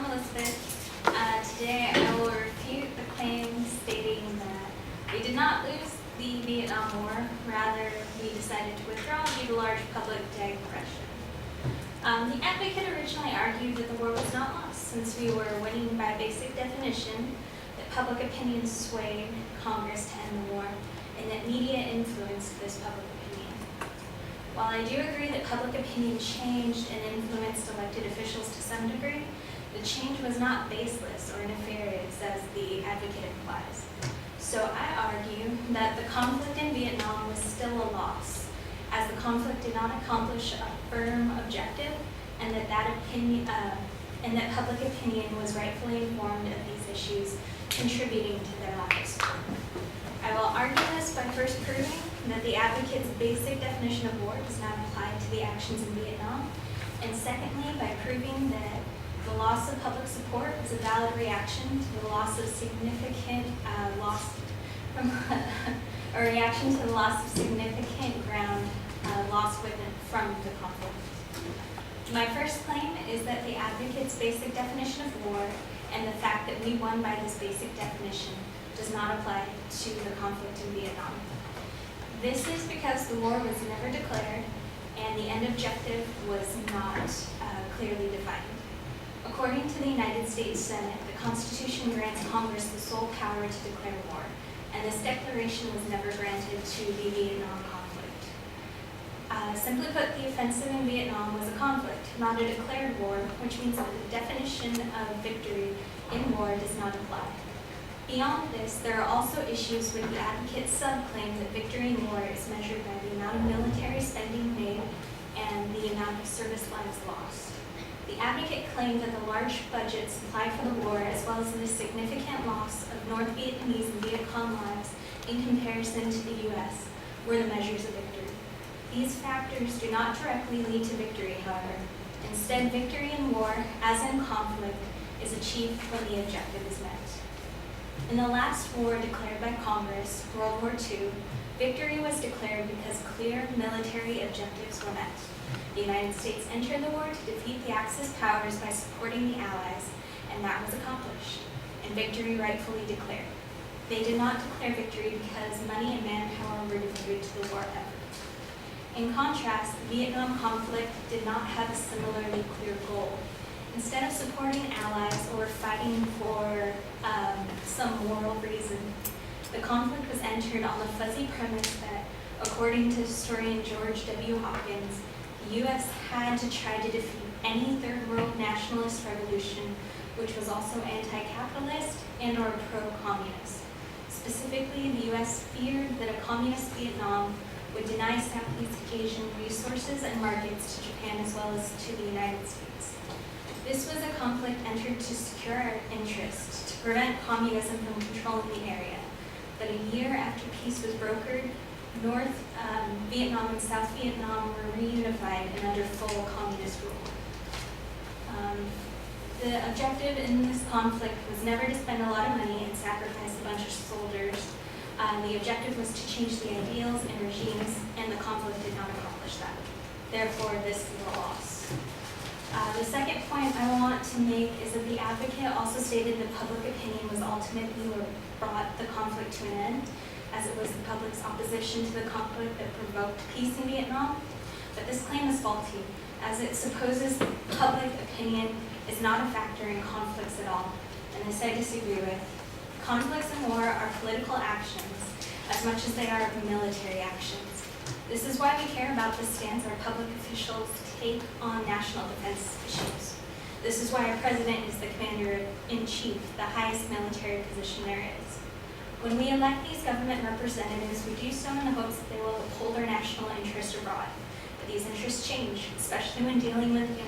Elizabe6th. Today I will refute the claim stating that we did not lose the Vietnam War, rather we decided to withdraw due to large public depression. The advocate originally argued that the war was not lost, since we were winning by basic definition, that public opinion swayed Congress to end the war, and that media influenced this public opinion. While I do agree that public opinion changed and influenced elected officials to some degree, the change was not baseless or nefarious as the advocate implies. So I argue that the conflict in Vietnam was still a loss, as the conflict did not accomplish a firm objective, and that public opinion was rightfully informed of these issues, contributing to their lack of support. I will argue this by first proving that the advocate's basic definition of war does not apply to the actions in Vietnam, and secondly, by proving that the loss of public support is a valid reaction to the loss of significant ground lost from the conflict. My first claim is that the advocate's basic definition of war and the fact that we won by this basic definition does not apply to the conflict in Vietnam. This is because the war was never declared and the end objective was not clearly defined. According to the United States Senate, the Constitution grants Congress the sole power to declare war, and this declaration was never granted to the Vietnam conflict. Simply put, the offensive in Vietnam was a conflict, not a declared war, which means that the definition of victory in war does not apply. Beyond this, there are also issues with the advocate's subclaim that victory in war is measured by the amount of military spending made and the amount of service lives lost. The advocate claimed that the large budget supplied for the war, as well as the significant loss of North Vietnamese and Viet Cong lives in comparison to the U.S., were the measures of victory. These factors do not directly lead to victory, however. Instead, victory in war, as in conflict, is achieved when the objective is met. In the last war declared by Congress, World War II, victory was declared because clear military objectives were met. The United States entered the war to defeat the Axis powers by supporting the Allies, and that was accomplished, and victory rightfully declared. They did not declare victory because money and manpower were devoted to the war effort. In contrast, the Vietnam conflict did not have a similarly clear goal. Instead of supporting allies or fighting for some moral reason, the conflict was entered on the fuzzy premise that, according to historian George W. Hopkins, the U.S. had to try to defeat any third world nationalist revolution which was also anti-capitalist and or pro-communist. Specifically, the U.S. feared that a communist Vietnam would deny Southeast Asian resources and markets to Japan as well as to the United States. This was a conflict entered to secure our interests, to prevent communism from controlling the area. But a year after peace was brokered, North Vietnam and South Vietnam were reunified and under full communist rule. The objective in this conflict was never to spend a lot of money and sacrifice a bunch of soldiers. The objective was to change the ideals and regimes, and the conflict did not accomplish that. Therefore, this is a loss. The second point I want to make is that the advocate also stated that public opinion was ultimately what brought the conflict to an end, as it was the public's opposition to the conflict that provoked peace in Vietnam. But this claim is faulty, as it supposes public opinion is not a factor in conflicts at all, and this I disagree with. Conflicts and war are political actions as much as they are military actions. This is why we care about the stance our public officials take on national defense issues. This is why our president is the commander-in-chief, the highest military position there is. When we elect these government representatives, we do so in the hopes that they will uphold our national interests abroad. But these interests change, especially when dealing with the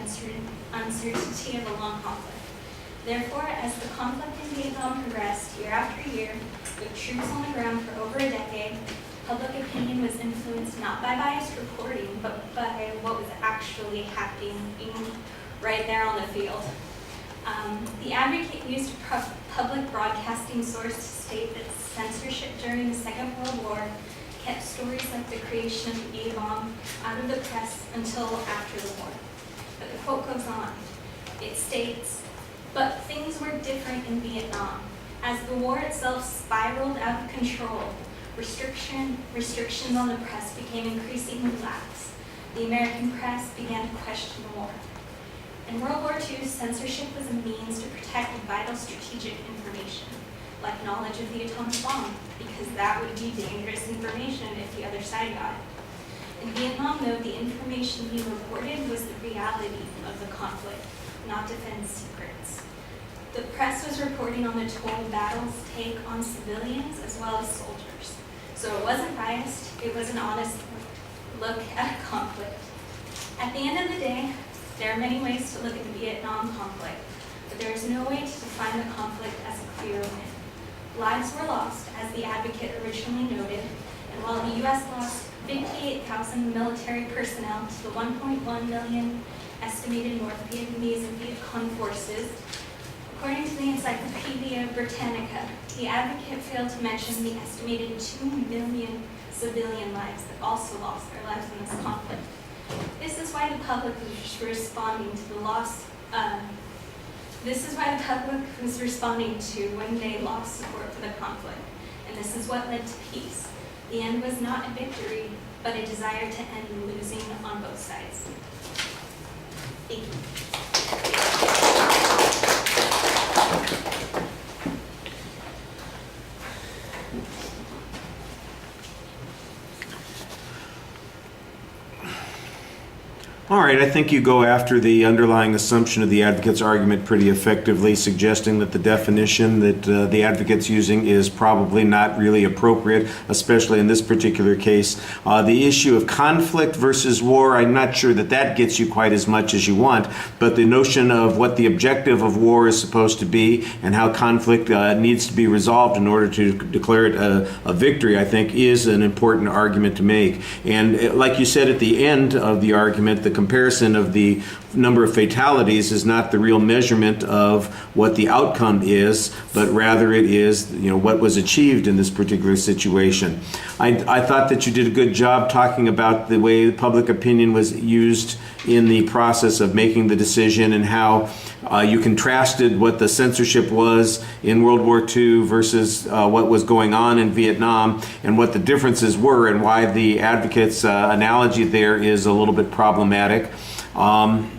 uncertainty of a long conflict. Therefore, as the conflict in Vietnam progressed year after year, with troops on the ground for over a decade, public opinion was influenced not by biased reporting, but by what was actually happening right there on the field. The advocate used a public broadcasting source to state that censorship during the Second World War kept stories like the creation of the A-bomb out of the press until after the war. But the quote goes on. It states, But things were different in Vietnam. As the war itself spiraled out of control, restrictions on the press became increasingly lax. The American press began to question the war. In World War II, censorship was a means to protect vital strategic information, like knowledge of the atomic bomb, because that would be dangerous information if the other side got it. In Vietnam, though, the information being reported was the reality of the conflict, not defense secrets. The press was reporting on the toll battles take on civilians as well as soldiers. So it wasn't biased, it was an honest look at a conflict. At the end of the day, there are many ways to look at the Vietnam conflict, but there is no way to define the conflict as a clear win. Lives were lost, as the advocate originally noted, and while the U.S. lost 58,000 military personnel to the 1.1 million estimated North Vietnamese and Viet Cong forces, according to the Encyclopedia Britannica, the advocate failed to mention the estimated 2 million civilian lives that also lost their lives in this conflict. This is why the public was responding to the loss. This is why the public was responding to when they lost support for the conflict, and this is what led to peace. The end was not a victory, but a desire to end losing on both sides. Thank you. All right, I think you go after the underlying assumption of the advocate's argument pretty effectively, suggesting that the definition that the advocate's using is probably not really appropriate, especially in this particular case. The issue of conflict versus war, I'm not sure that that gets you quite as much as you want, but the notion of what the objective of war is supposed to be and how conflict needs to be resolved in order to declare it a victory, I think, is an important argument to make. And like you said at the end of the argument, the comparison of the number of fatalities is not the real measurement of what the outcome is, but rather it is, what was achieved in this particular situation. I thought that you did a good job talking about the way public opinion was used in the process of making the decision and how you contrasted what the censorship was in World War II versus what was going on in Vietnam and what the differences were and why the advocate's analogy there is a little bit problematic. On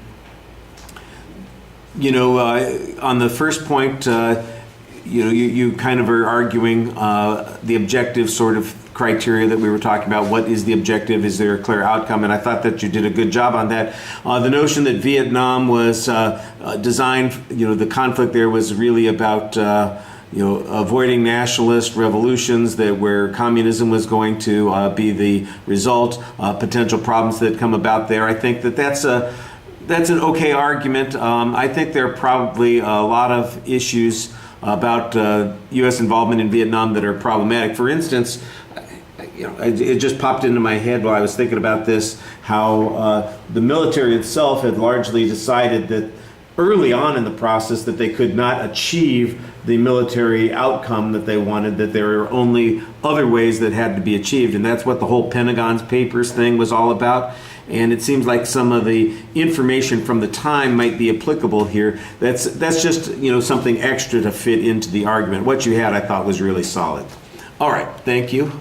the first point, you kind of are arguing the objective sort of criteria that we were talking about. What is the objective? Is there a clear outcome? And I thought that you did a good job on that. The notion that Vietnam was designed, the conflict there was really about avoiding nationalist revolutions, that where communism was going to be the result, potential problems that come about there. I think that that's an okay argument. I think there are probably a lot of issues about U.S. involvement in Vietnam that are problematic. For instance, it just popped into my head while I was thinking about this, how the military itself had largely decided that early on in the process that they could not achieve the military outcome that they wanted, that there were only other ways that had to be achieved. And that's what the whole Pentagon's Papers thing was all about. And it seems like some of the information from the time might be applicable here. That's just, something extra to fit into the argument. What you had, I thought, was really solid. All right, thank you.